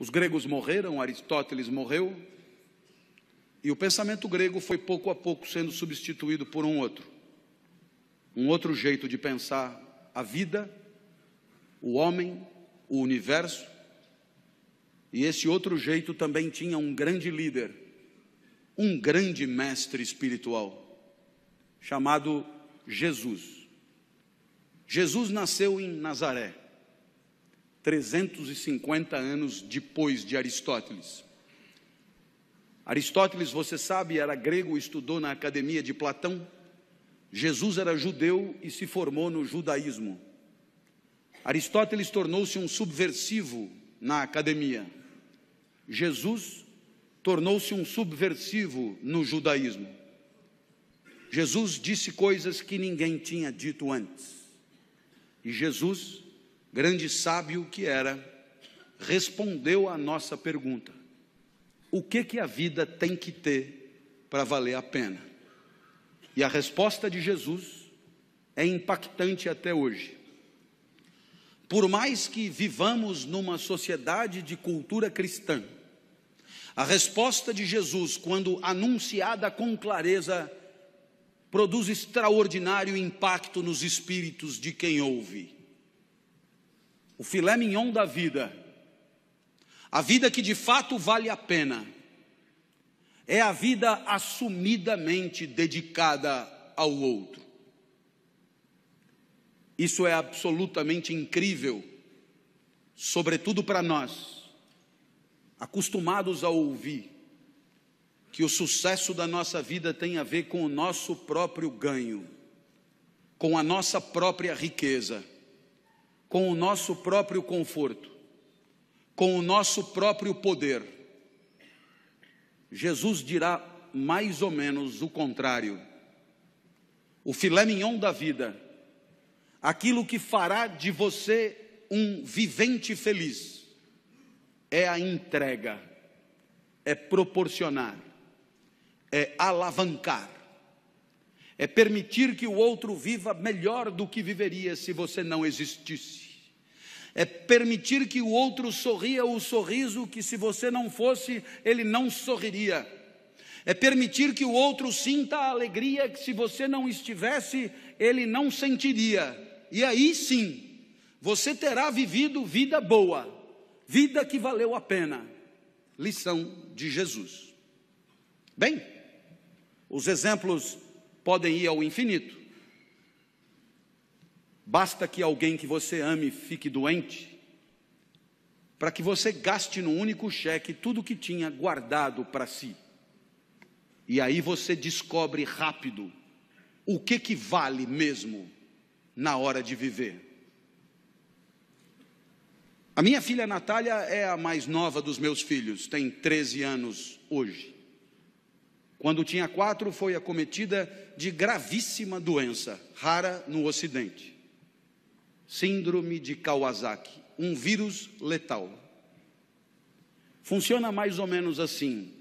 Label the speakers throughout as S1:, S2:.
S1: Os gregos morreram, Aristóteles morreu, e o pensamento grego foi pouco a pouco sendo substituído por um outro jeito de pensar a vida, o homem, o universo. E esse outro jeito também tinha um grande líder, um grande mestre espiritual, chamado Jesus. Jesus nasceu em Nazaré, 350 anos depois de Aristóteles. Aristóteles, você sabe, era grego, estudou na academia de Platão. Jesus era judeu e se formou no judaísmo. Aristóteles tornou-se um subversivo na academia. Jesus tornou-se um subversivo no judaísmo. Jesus disse coisas que ninguém tinha dito antes. E Jesus, grande sábio que era, respondeu à nossa pergunta: o que a vida tem que ter para valer a pena? E a resposta de Jesus é impactante até hoje. Por mais que vivamos numa sociedade de cultura cristã, a resposta de Jesus, quando anunciada com clareza, produz extraordinário impacto nos espíritos de quem ouve. O filé mignon da vida, a vida que de fato vale a pena, é a vida assumidamente dedicada ao outro. Isso é absolutamente incrível, sobretudo para nós, acostumados a ouvir que o sucesso da nossa vida tem a ver com o nosso próprio ganho, com a nossa própria riqueza, com o nosso próprio conforto, com o nosso próprio poder. Jesus dirá mais ou menos o contrário. O filé mignon da vida, aquilo que fará de você um vivente feliz, é a entrega, é proporcionar, é alavancar, é permitir que o outro viva melhor do que viveria se você não existisse. É permitir que o outro sorria o sorriso que, se você não fosse, ele não sorriria. É permitir que o outro sinta a alegria que, se você não estivesse, ele não sentiria. E aí sim, você terá vivido vida boa, vida que valeu a pena. Lição de Jesus. Bem, os exemplos podem ir ao infinito. Basta que alguém que você ame fique doente, para que você gaste num único cheque tudo que tinha guardado para si. E aí você descobre rápido o que vale mesmo na hora de viver. A minha filha Natália é a mais nova dos meus filhos, tem 13 anos hoje. Quando tinha 4, foi acometida de gravíssima doença, rara no Ocidente. Síndrome de Kawasaki, um vírus letal. Funciona mais ou menos assim.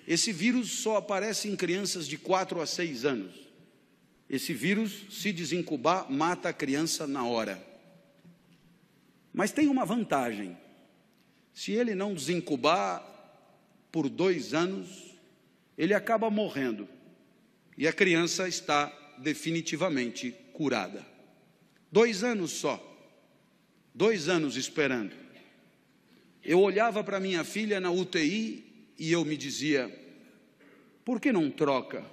S1: Esse vírus só aparece em crianças de 4 a 6 anos. Esse vírus, se desincubar, mata a criança na hora. Mas tem uma vantagem. Se ele não desincubar por 2 anos, ele acaba morrendo. E a criança está definitivamente curada. 2 anos só. 2 anos esperando. Eu olhava para minha filha na UTI e eu me dizia: por que não troca?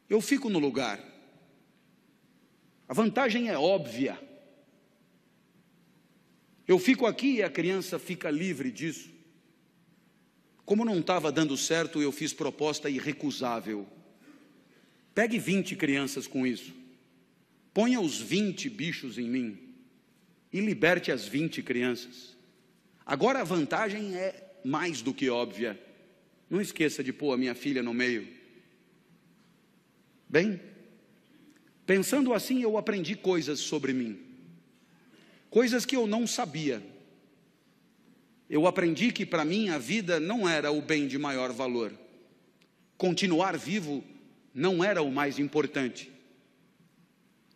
S1: Eu fico no lugar. A vantagem é óbvia. Eu fico aqui e a criança fica livre disso. Como não estava dando certo, eu fiz proposta irrecusável. Pegue 20 crianças com isso. Ponha os 20 bichos em mim e liberte as 20 crianças. Agora a vantagem é mais do que óbvia. Não esqueça de pôr a minha filha no meio. Bem, pensando assim, eu aprendi coisas sobre mim. Coisas que eu não sabia. Eu aprendi que para mim a vida não era o bem de maior valor. Continuar vivo não era o mais importante.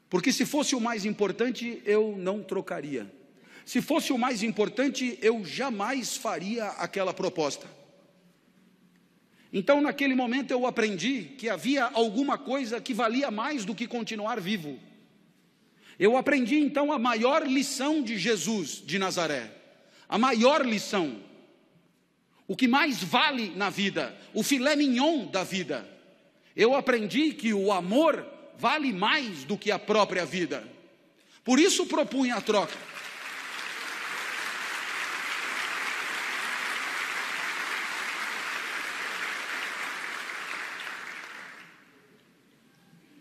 S1: Porque se fosse o mais importante, eu não trocaria. Se fosse o mais importante, eu jamais faria aquela proposta. Então, naquele momento, eu aprendi que havia alguma coisa que valia mais do que continuar vivo. Eu aprendi, então, a maior lição de Jesus de Nazaré. A maior lição. O que mais vale na vida, o filé mignon da vida. Eu aprendi que o amor vale mais do que a própria vida. Por isso propunha a troca.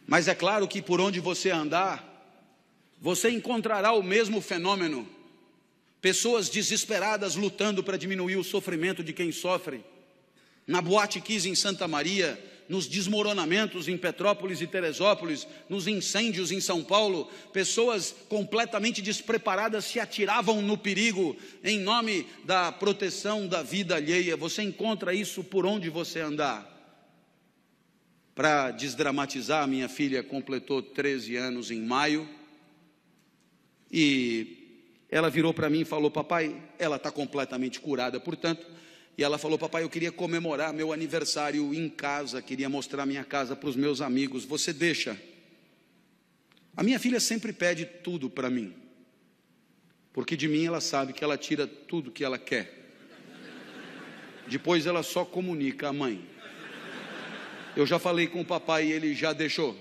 S1: Mas é claro que por onde você andar, você encontrará o mesmo fenômeno. Pessoas desesperadas lutando para diminuir o sofrimento de quem sofre. Na Boate Kiss em Santa Maria, nos desmoronamentos em Petrópolis e Teresópolis, nos incêndios em São Paulo, pessoas completamente despreparadas se atiravam no perigo em nome da proteção da vida alheia. Você encontra isso por onde você andar. Para desdramatizar, minha filha completou 13 anos em maio, e ela virou para mim e falou: papai, ela está completamente curada, portanto, e ela falou: papai, eu queria comemorar meu aniversário em casa, queria mostrar minha casa para os meus amigos, você deixa? A minha filha sempre pede tudo para mim, porque de mim ela sabe que ela tira tudo que ela quer, depois ela só comunica à mãe. Eu já falei com o papai e ele já deixou.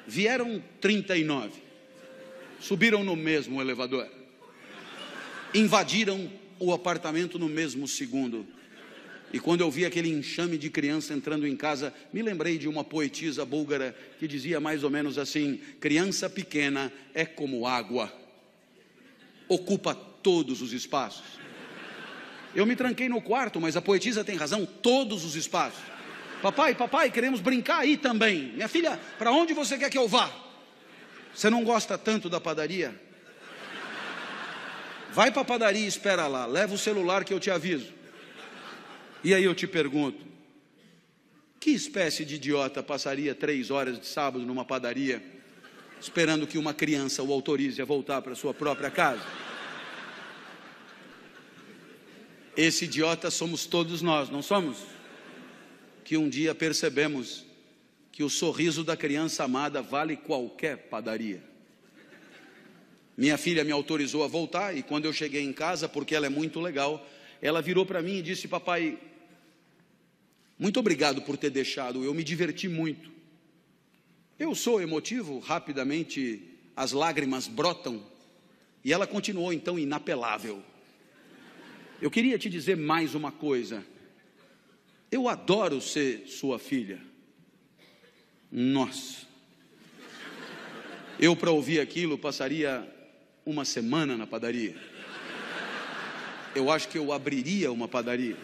S1: Vieram 39, subiram no mesmo elevador, invadiram o apartamento no mesmo segundo. E quando eu vi aquele enxame de criança entrando em casa, me lembrei de uma poetisa búlgara que dizia mais ou menos assim: criança pequena é como água, ocupa todos os espaços. Eu me tranquei no quarto, mas a poetisa tem razão, todos os espaços. Papai, queremos brincar aí também. Minha filha, para onde você quer que eu vá? Você não gosta tanto da padaria? Vai para a padaria e espera lá, leva o celular que eu te aviso. E aí eu te pergunto, que espécie de idiota passaria 3 horas de sábado numa padaria, esperando que uma criança o autorize a voltar para sua própria casa? Esse idiota somos todos nós, não somos? Que um dia percebemos que o sorriso da criança amada vale qualquer padaria. Minha filha me autorizou a voltar, e quando eu cheguei em casa, porque ela é muito legal, ela virou para mim e disse: papai, muito obrigado por ter deixado, eu me diverti muito. Eu sou emotivo, rapidamente as lágrimas brotam, e ela continuou então inapelável. Eu queria te dizer mais uma coisa. Eu adoro ser sua filha. Nossa. Eu, para ouvir aquilo, passaria uma semana na padaria. Eu acho que eu abriria uma padaria.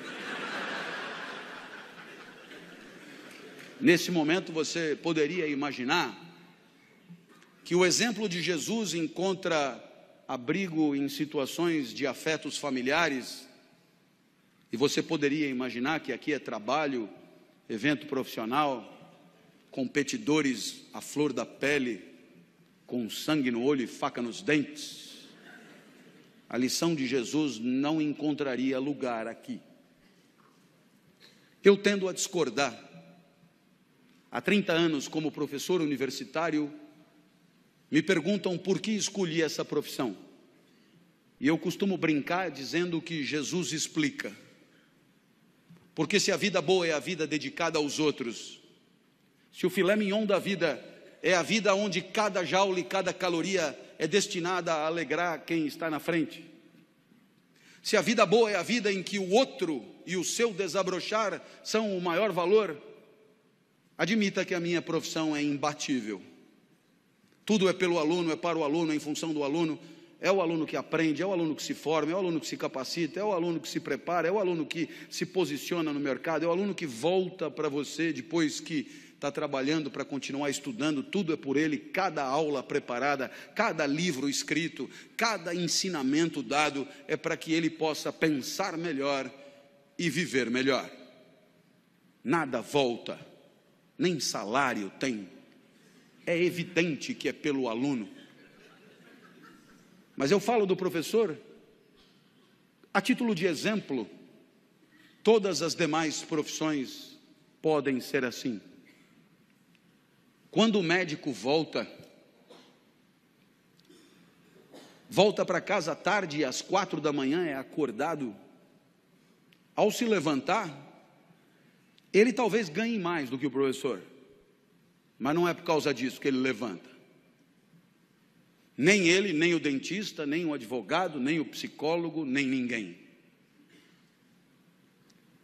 S1: Nesse momento você poderia imaginar que o exemplo de Jesus encontra abrigo em situações de afetos familiares. E você poderia imaginar que aqui é trabalho, evento profissional, competidores à flor da pele, com sangue no olho e faca nos dentes. A lição de Jesus não encontraria lugar aqui. Eu tendo a discordar. Há 30 anos, como professor universitário, me perguntam por que escolhi essa profissão. E eu costumo brincar dizendo que Jesus explica. Porque se a vida boa é a vida dedicada aos outros, se o filé mignon da vida é a vida onde cada jaula e cada caloria é destinada a alegrar quem está na frente, se a vida boa é a vida em que o outro e o seu desabrochar são o maior valor, admita que a minha profissão é imbatível. Tudo é pelo aluno, é para o aluno, é em função do aluno. É o aluno que aprende, é o aluno que se forma, é o aluno que se capacita, é o aluno que se prepara, é o aluno que se posiciona no mercado, é o aluno que volta para você depois que está trabalhando para continuar estudando. Tudo é por ele, cada aula preparada, cada livro escrito, cada ensinamento dado é para que ele possa pensar melhor e viver melhor. Nada volta, nem salário tem. É evidente que é pelo aluno. Mas eu falo do professor a título de exemplo. Todas as demais profissões podem ser assim. Quando o médico volta para casa à tarde e às 4 da manhã é acordado, ao se levantar, ele talvez ganhe mais do que o professor, mas não é por causa disso que ele levanta. Nem ele, nem o dentista, nem o advogado, nem o psicólogo, nem ninguém.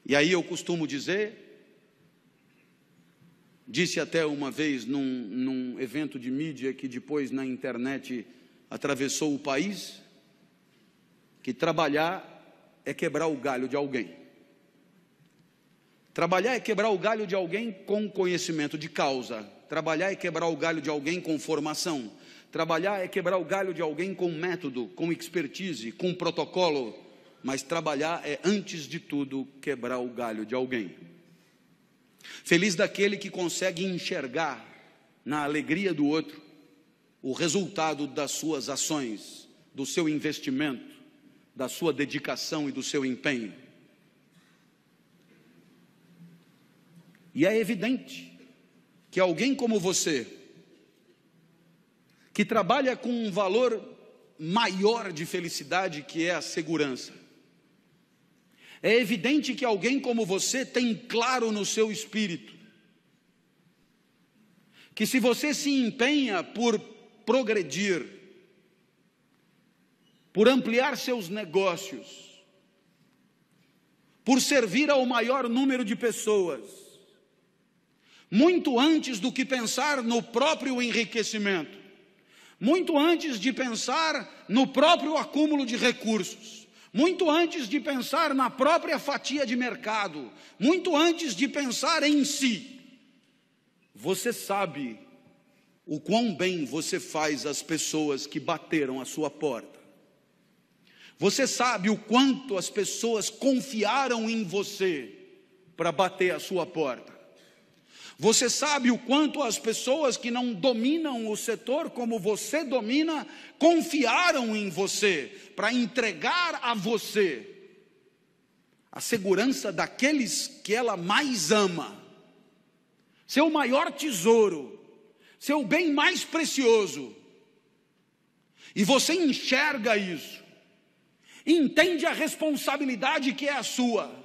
S1: E aí eu costumo dizer, disse até uma vez num evento de mídia que depois na internet atravessou o país, que trabalhar é quebrar o galho de alguém. Trabalhar é quebrar o galho de alguém com conhecimento de causa. Trabalhar é quebrar o galho de alguém com formação. Trabalhar é quebrar o galho de alguém com método, com expertise, com protocolo. Mas trabalhar é, antes de tudo, quebrar o galho de alguém. Feliz daquele que consegue enxergar na alegria do outro o resultado das suas ações, do seu investimento, da sua dedicação e do seu empenho. E é evidente que alguém como você, que trabalha com um valor maior de felicidade, que é a segurança, é evidente que alguém como você tem claro no seu espírito que se você se empenha por progredir, por ampliar seus negócios, por servir ao maior número de pessoas, muito antes do que pensar no próprio enriquecimento, muito antes de pensar no próprio acúmulo de recursos, muito antes de pensar na própria fatia de mercado, muito antes de pensar em si, você sabe o quão bem você faz às pessoas que bateram a sua porta. Você sabe o quanto as pessoas confiaram em você para bater a sua porta. Você sabe o quanto as pessoas que não dominam o setor como você domina, confiaram em você para entregar a você a segurança daqueles que ela mais ama, seu maior tesouro, seu bem mais precioso. E você enxerga isso, entende a responsabilidade que é a sua,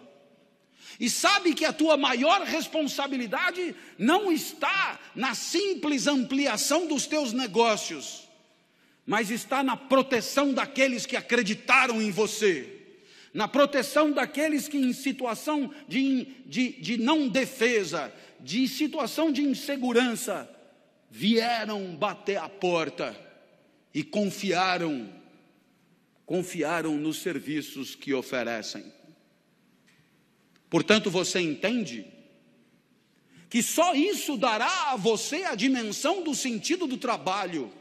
S1: e sabe que a tua maior responsabilidade não está na simples ampliação dos teus negócios, mas está na proteção daqueles que acreditaram em você, na proteção daqueles que em situação de não defesa, de situação de insegurança, vieram bater a porta e confiaram nos serviços que oferecem. Portanto, você entende que só isso dará a você a dimensão do sentido do trabalho,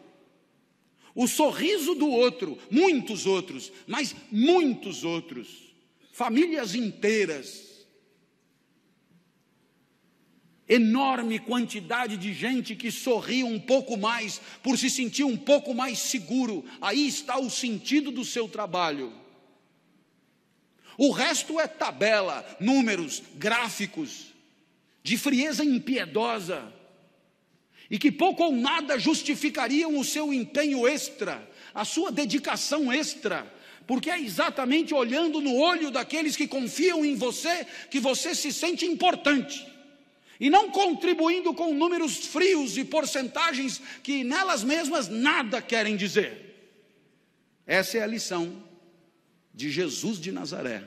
S1: o sorriso do outro, muitos outros, mas muitos outros, famílias inteiras, enorme quantidade de gente que sorri um pouco mais, por se sentir um pouco mais seguro. Aí está o sentido do seu trabalho. O resto é tabela, números, gráficos, de frieza impiedosa, e que pouco ou nada justificariam o seu empenho extra, a sua dedicação extra, porque é exatamente olhando no olho daqueles que confiam em você, que você se sente importante, e não contribuindo com números frios e porcentagens que nelas mesmas nada querem dizer. Essa é a lição de Jesus de Nazaré,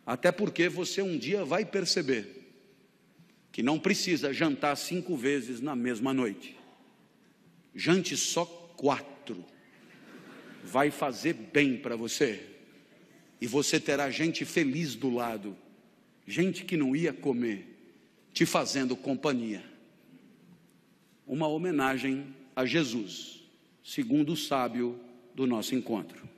S1: até porque você um dia vai perceber que não precisa jantar 5 vezes na mesma noite, jante só 4, vai fazer bem para você, e você terá gente feliz do lado, gente que não ia comer, te fazendo companhia. Uma homenagem a Jesus, segundo o sábio do nosso encontro.